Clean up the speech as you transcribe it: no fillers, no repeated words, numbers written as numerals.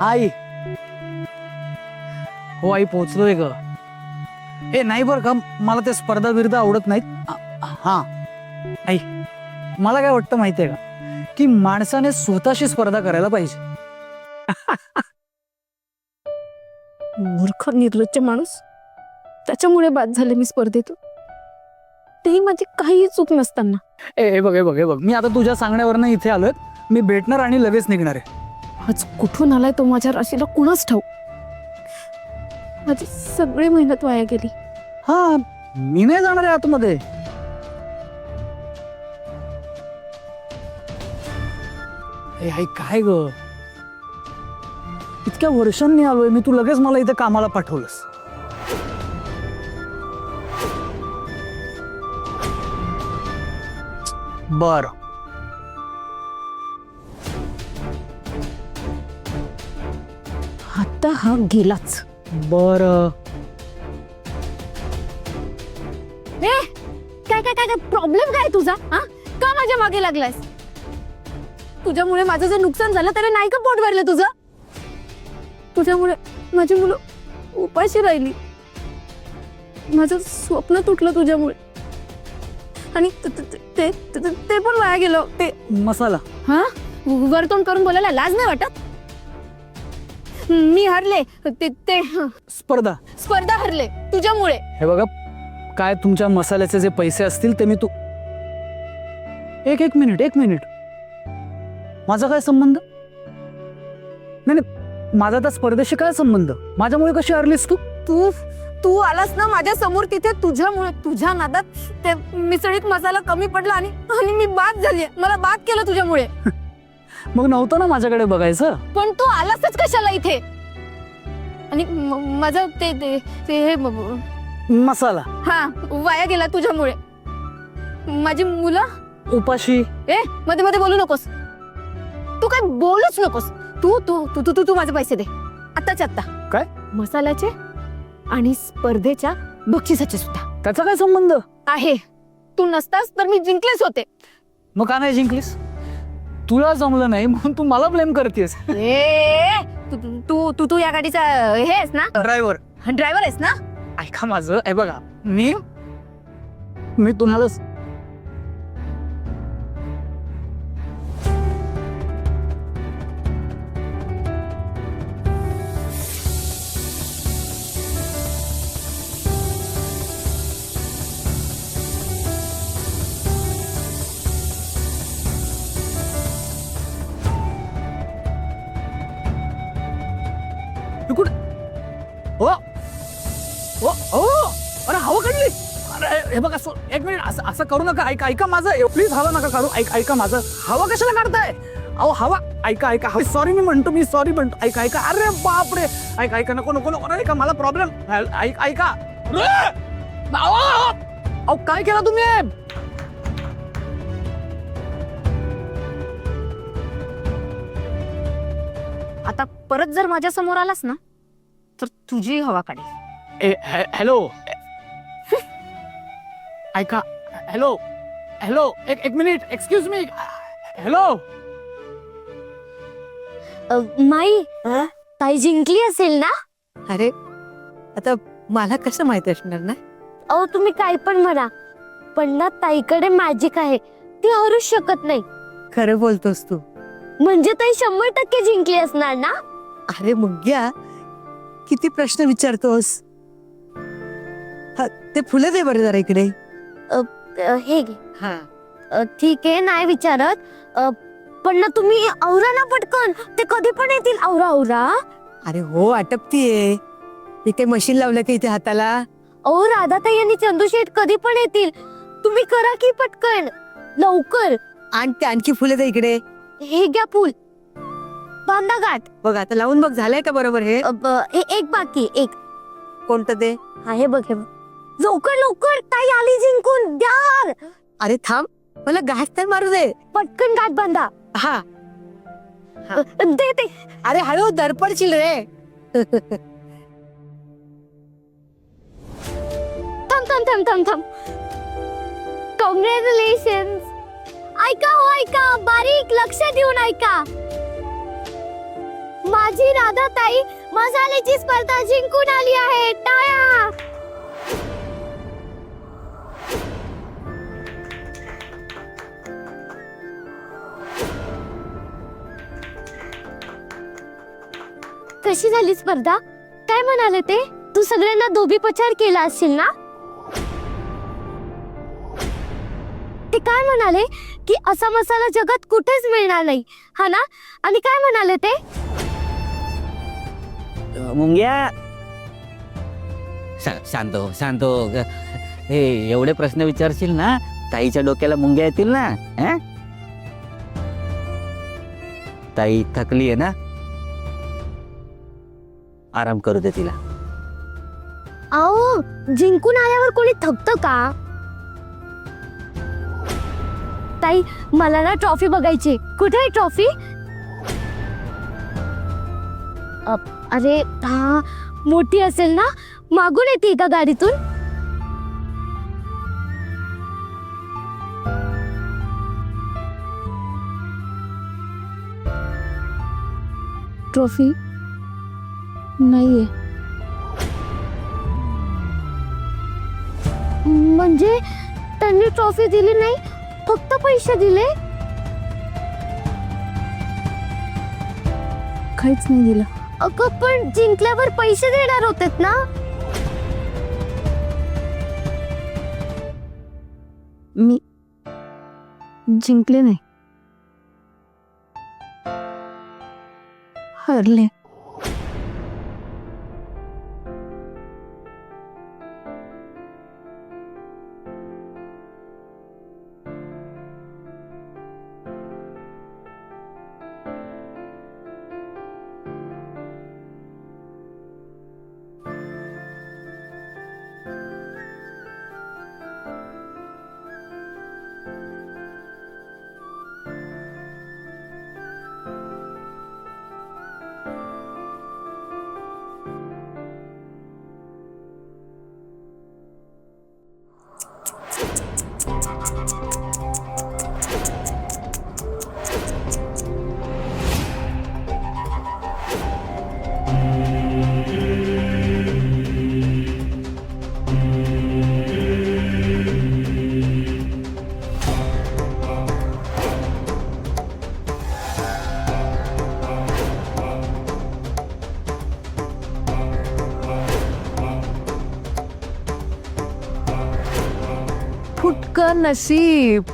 आई. हो आई, पोहोचलोय ग. ए नाही बर का, मला ते स्पर्धा विरुद्ध आवडत नाहीत. हा आई, मला काय वाटतं माहितीये का, की माणसाने स्वतःशी स्पर्धा करायला पाहिजे. मूर्ख निर्लज्ज माणूस, त्याच्यामुळे बाद झाले मी स्पर्धेतून, तेही माझी काही चूक नसताना. हे बघ, मी आता तुझ्या सांगण्यावरनं इथे आलोय. मी भेटणार आणि लगेच निघणार आहे. आज कुठून आलाय तो माझ्या राशीला कुणाच ठाऊक. माझी सगळी मेहनत वाया गेली. हा, मी नाही जाणार आहे आतमध्ये. ए आई, काय ग, इतक्या वर्षांनी आलोय मी, तू लगेच मला इथे कामाला पाठवलंस. बर, आता हा गेलाच. बर. काय काय काय प्रॉब्लेम काय तुझा? हा, का माझ्या मागे लागलायस? तुझ्यामुळे माझं जे नुकसान झालं त्याला नाही का पोट भरलं तुझं? तुझ्यामुळे माझी मुलं उपाशी राहिली, माझं स्वप्न तुटलं तुझ्यामुळे, आणि ते पण वाया गेलं. ते मसाला. हा, वरतोंड करून बोलायला लाज नाही वाटत? मी हरले, ते स्पर्धा हरले तुझ्यामुळे. हे बघा, काय तुमच्या मसाल्याचे जे पैसे असतील ते मी एक मिनिट, माझा काय संबंध? नाही, माझा त्या स्पर्धेशी काय संबंध? माझ्यामुळे कशी हरलीस तू? तू आलास ना माझ्या समोर, तिथे तुझ्यामुळे, तुझ्या नादात ते मिसळीत मसाला कमी पडला आणि मी बाद झाली. मला बाद केलं तुझ्यामुळे. मग नव्हतं ना माझ्याकडे बघायचं? पण तू आलासच कशाला इथे? आणि माझं हे मसाला हा वाया गेला तुझ्यामुळे. माझी मुलं उपाशी. मध्ये मध्ये बोलू नकोस. तू काय बोलूच नकोस. तू तू तू तू तू माझे पैसे दे आत्ताच्या आत्ता. काय? मसाल्याचे आणि स्पर्धेच्या बक्षिसाचे सुद्धा. त्याचा काय संबंध आहे? तू नसतास तर मी जिंकलेच होते. मग का नाही जिंकलीस? तुला जमलं नाही म्हणून तू मला ब्लेम करतेस. तू तू तू या गाडीचा हे आहेस ना, ड्रायव्हर आहेस ना? ऐका माझं, हे बघा, मी तुम्हाला अरे हवा काढली. अरे हे बघा, एक मिनिट, असं करू नका. ऐका माझं, प्लीज हवा नका काढू. ऐका माझं, हवा कशाला काढताय? अहो हवा, ऐका सॉरी मी सॉरी म्हणतो. ऐका अरे बापरे, ऐका नको ऐका, मला प्रॉब्लेम. ऐका अहो काय केला तुम्ही? आता परत जर माझ्या समोर आलास ना तर तुझी हवा काढेल. हॅलो, ऐका. हॅलो एक मिनिट, एक्सक्यूज मी. हॅलो माई, ताई जिंकली असेल ना? अरे आता मला कसं माहित असणार ना? अहो तुम्ही काय पण म्हणा, पण ना ताईकडे मॅजिक आहे, ती हरूच शकत नाही. खरं बोलतोस तू. म्हणजे ताई 100% जिंकली असणार ना? अरे मुग्या, किती प्रश्न विचारतोस. हा, ते फुलं दे बरं जरा इकडे. हे घे. हा, ठीक आहे, नाही विचारत. पण ना तुम्ही आवरा ना पटकन, ते कधी पण येतील. आवरा. अरे हो, आटपतीये. मी काही मशीन लावलं का इथे हाताला? अहो राधाताई आणि चंदूशेठ कधी पण येतील, तुम्ही करा की पटकन, लवकर. आणखी फुलं दे इकडे. हे घ्या फुल, बांधा गाठ. बघ आता लावून बघ, झालंय का बरोबर? हे एक बाकी, एक. कोणतं ते? हा, हे बघ. लवकर ताई आली जिंकून, द्या. अरे थांब, मला गाठ तर मारू दे. पटकन गाठ बांधा. हा, दे. अरे हळू, दरपडशील रे. थांब. कॉंग्रॅच्युलेशन्स. ऐका, बारीक लक्ष देऊन ऐका. माझी राधा ताई मसाल्याची स्पर्धा जिंकून आली आहे. टाळ्या. कशी झाली स्पर्धा? काय म्हणाले ते? तू सगळ्यांना धोबीपछाड केला असेल ना? ते काय म्हणाले की असा मसाला जगात कुठेच मिळणार नाही, हा ना? आणि काय म्हणाले ते? मुंग्या शांत हो, शांत हो. हे एवढे प्रश्न विचारशील ना, ताईच्या डोक्याला मुंग्या येतील ना. हं? ताई थकली आहे ना, आराम करू दे तिला. आओ, जिंकून आल्यावर कोणी थकतं का? ताई, मला ना ट्रॉफी बघायची. कुठे आहे ट्रॉफी? अरे हा, मोठी असेल ना, मागून येते का गाडीतून? ट्रॉफी नाहीये. म्हणजे त्यांनी ट्रॉफी दिली नाही, फक्त पैसे दिले? काहीच नाही दिलं. अगं पण जिंकल्यावर पैसे देणार होतेत ना? मी जिंकले नाही, हरले. फुटकं नशीब.